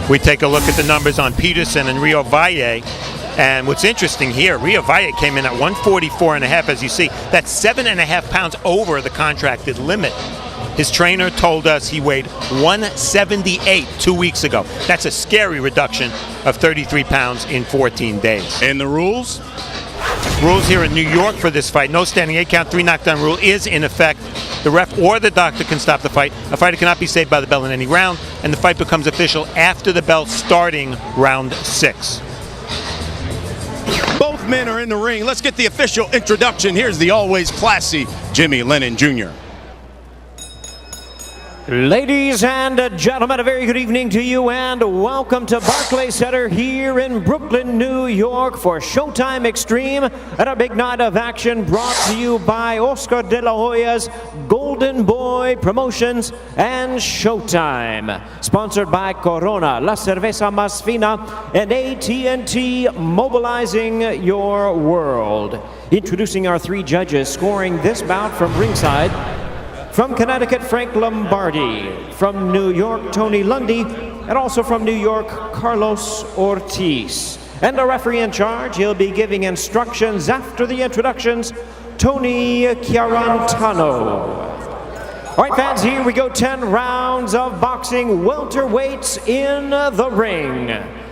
We take a look at the numbers on Peterson and Riovalle. And what's interesting here, Riovalle came in at 144.5, as you see. That's 7.5 pounds over the contracted limit. His trainer told us he weighed 178 2 weeks ago. That's a scary reduction of 33 pounds in 14 days. And the rules? Rules here in New York for this fight. No standing 8 count, 3 knockdown rule is in effect. The ref or the doctor can stop the fight. A fighter cannot be saved by the bell in any round, and the fight becomes official after the bell starting round 6. Both men are in the ring. Let's get the official introduction. Here's the always classy Jimmy Lennon Jr. Ladies and gentlemen, a very good evening to you and welcome to Barclays Center here in Brooklyn, New York for Showtime Extreme and a big night of action brought to you by Oscar de la Hoya's Golden Boy Promotions and Showtime. Sponsored by Corona, La Cerveza Más Fina, and AT&T, mobilizing your world. Introducing our 3 judges scoring this bout from ringside. From Connecticut, Frank Lombardi. From New York, Tony Lundy. And also from New York, Carlos Ortiz. And the referee in charge, he'll be giving instructions after the introductions, Tony Chiarantano. All right, fans, here we go. 10 rounds of boxing, welterweights in the ring.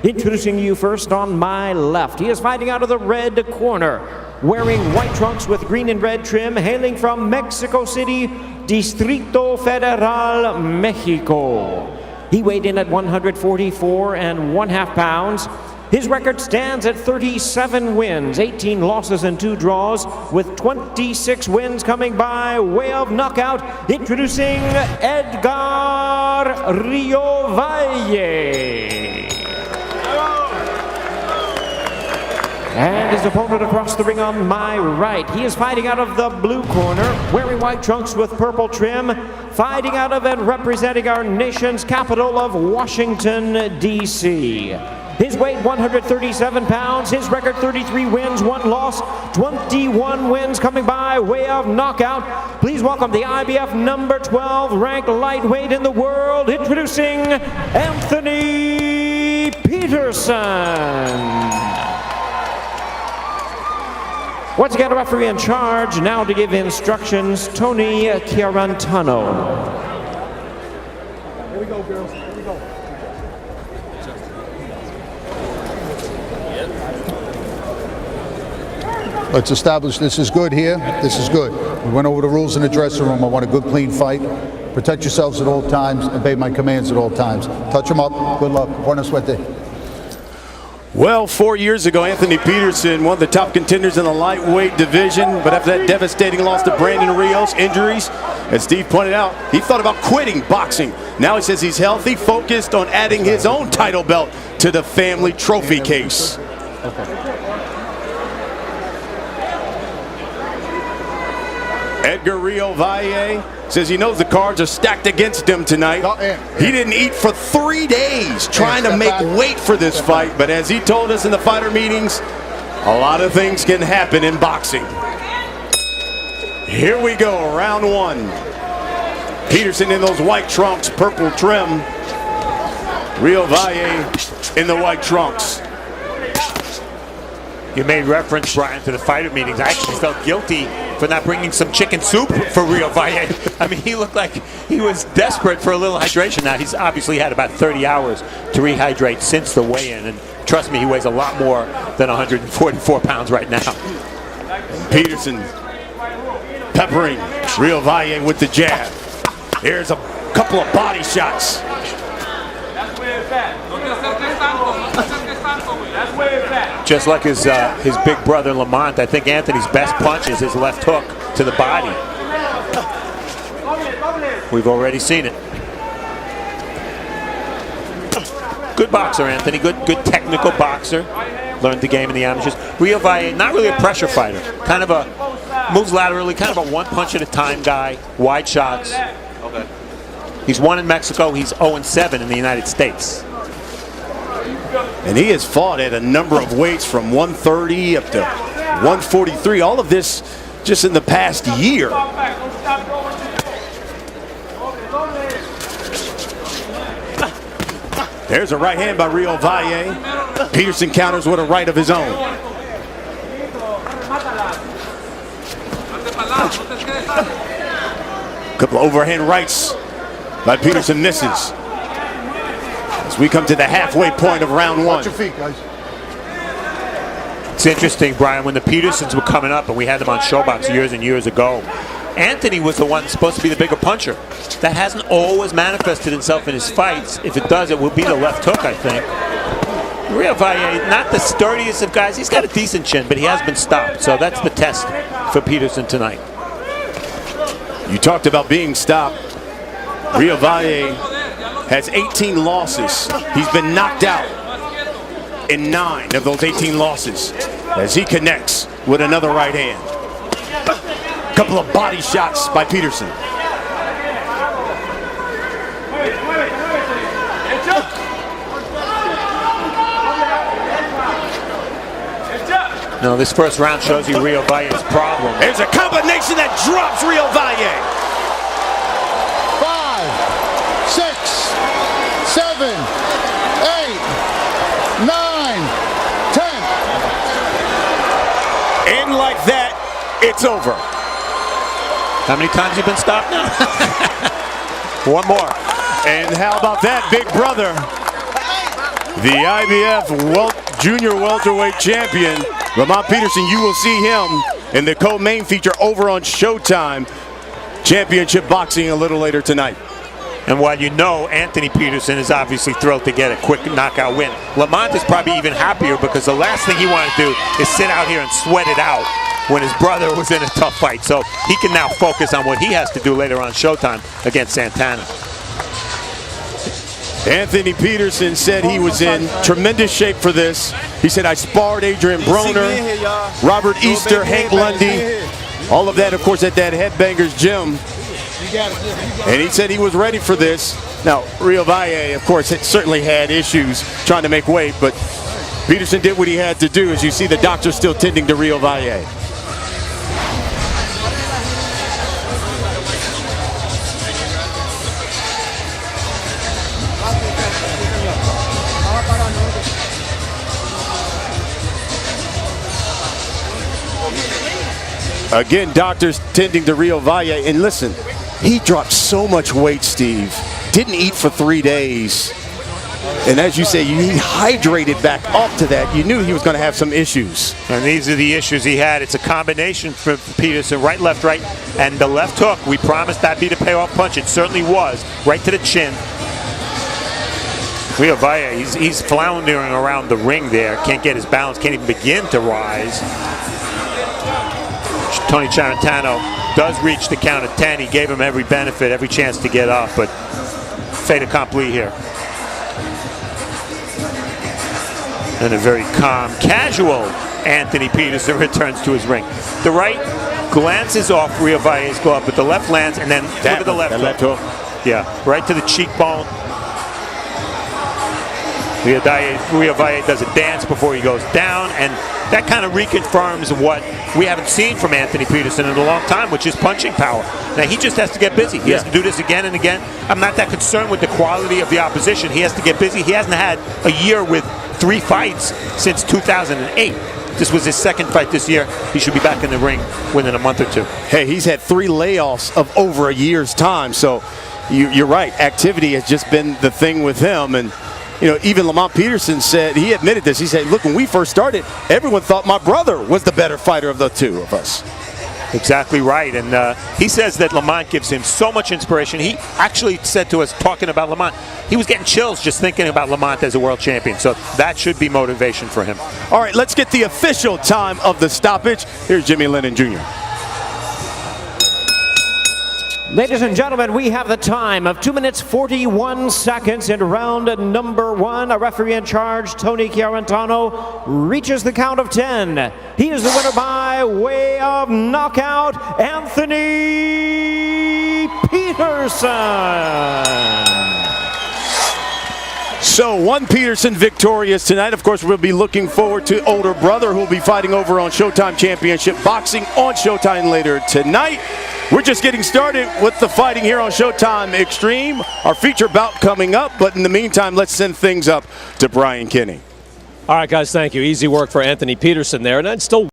Introducing you first on my left. He is fighting out of the red corner, wearing white trunks with green and red trim, hailing from Mexico City, Distrito Federal, Mexico. He weighed in at 144.5 pounds. His record stands at 37 wins, 18 losses and 2 draws, with 26 wins coming by way of knockout. Introducing Edgar Riovalle. And his opponent across the ring on my right. He is fighting out of the blue corner, wearing white trunks with purple trim, fighting out of and representing our nation's capital of Washington, D.C. His weight, 137 pounds. His record, 33 wins, 1 loss, 21 wins coming by way of knockout. Please welcome the IBF number 12 ranked lightweight in the world, introducing Anthony Peterson. Once again, a referee in charge, now to give instructions, Tony Chiarantano. Here we go, girls. Here we go. Let's establish this is good here. This is good. We went over the rules in the dressing room. I want a good, clean fight. Protect yourselves at all times. Obey my commands at all times. Touch them up. Good luck. Buena suerte. Well, 4 years ago, Anthony Peterson, one of the top contenders in the lightweight division, but after that devastating loss to Brandon Rios, injuries, as Steve pointed out, he thought about quitting boxing. Now he says he's healthy, focused on adding his own title belt to the family trophy case. Edgar Riovalle says he knows the cards are stacked against him tonight. He didn't eat for 3 days trying to make weight for this fight, but as he told us in the fighter meetings, a lot of things can happen in boxing. Here we go, round 1. Peterson in those white trunks, purple trim. Riovalle in the white trunks. You made reference, Brian, to the fighter meetings. I actually felt guilty for not bringing some chicken soup for Riovalle. I mean, he looked like he was desperate for a little hydration. Now, he's obviously had about 30 hours to rehydrate since the weigh-in, and trust me, he weighs a lot more than 144 pounds right now. Peterson peppering Riovalle with the jab. Here's a couple of body shots. Just like his big brother Lamont, I think Anthony's best punch is his left hook to the body. We've already seen it. Good boxer, Anthony. Good technical boxer. Learned the game in the amateurs. Riovalle, not really a pressure fighter. Kind of a moves laterally, kind of a one punch at a time guy. Wide shots. Okay. He's 1 in Mexico. He's 0-7 in the United States. And he has fought at a number of weights from 130 up to 143. All of this just in the past year. There's a right hand by Riovalle. Peterson counters with a right of his own. Couple of overhand rights by Peterson misses. As we come to the halfway point of round one. Watch your feet, guys. It's interesting, Brian, when the Petersons were coming up and we had them on Showbox years and years ago, Anthony was the one supposed to be the bigger puncher. That hasn't always manifested itself in his fights. If it does, it will be the left hook, I think. Riovalle, not the sturdiest of guys. He's got a decent chin, but he has been stopped. So that's the test for Peterson tonight. You talked about being stopped. Riovalle has 18 losses. He's been knocked out in 9 of those 18 losses as he connects with another right hand. A couple of body shots by Peterson. No, this first round shows you Riovalle's problem. There's a combination that drops Riovalle. 5, 6, 7, 8, 9, 10. And like that, it's over. How many times you been stopped now? One more. And how about that, big brother? The IBF Junior Welterweight Champion, Lamont Peterson. You will see him in the co-main feature over on Showtime. Championship boxing a little later tonight. And while you know Anthony Peterson is obviously thrilled to get a quick knockout win, Lamont is probably even happier because the last thing he wanted to do is sit out here and sweat it out when his brother was in a tough fight. So he can now focus on what he has to do later on Showtime against Santana. Anthony Peterson said he was in tremendous shape for this. He said, I sparred Adrian Broner, Robert Easter, Hank Lundy. All of that, of course, at that Headbangers gym. And he said he was ready for this. Now, Riovalle, of course, certainly had issues trying to make weight, but Peterson did what he had to do. As you see, the doctor still tending to Riovalle. Again, doctors tending to Riovalle. And listen, he dropped so much weight, Steve. Didn't eat for 3 days. And as you say, he hydrated back up to that. You knew he was going to have some issues. And these are the issues he had. It's a combination for Peterson, right, left, right. And the left hook, we promised that'd be the payoff punch. It certainly was, right to the chin. Riovalle, he's floundering around the ring there. Can't get his balance, can't even begin to rise. Tony Charantano does reach the count of 10. He gave him every benefit, every chance to get up, but fait accompli here. And a very calm, casual Anthony Peterson returns to his ring. The right glances off Riovalle's glove, but the left lands, and then look at the left hook. Yeah, right to the cheekbone. Riovalle does a dance before he goes down, and that kind of reconfirms what we haven't seen from Anthony Peterson in a long time, which is punching power. Now, he just has to get busy. He has to do this again and again. I'm not that concerned with the quality of the opposition. He has to get busy. He hasn't had a year with 3 fights since 2008. This was his 2nd fight this year. He should be back in the ring within a month or 2. Hey, he's had 3 layoffs of over a year's time, so you're right. Activity has just been the thing with him. And you know, even Lamont Peterson said, he admitted this. He said, look, when we first started, everyone thought my brother was the better fighter of the 2 of us. Exactly right. And he says that Lamont gives him so much inspiration. He actually said to us, talking about Lamont, he was getting chills just thinking about Lamont as a world champion. So that should be motivation for him. All right, let's get the official time of the stoppage. Here's Jimmy Lennon Jr. Ladies and gentlemen, we have the time of 2 minutes 41 seconds in round number 1. A referee in charge, Tony Chiarantano, reaches the count of 10. He is the winner by way of knockout, Anthony Peterson. So one Peterson victorious tonight. Of course, we'll be looking forward to older brother who will be fighting over on Showtime Championship Boxing on Showtime later tonight. We're just getting started with the fighting here on Showtime Extreme. Our feature bout coming up, but in the meantime, let's send things up to Brian Kinney. All right, guys, thank you. Easy work for Anthony Peterson there. And then still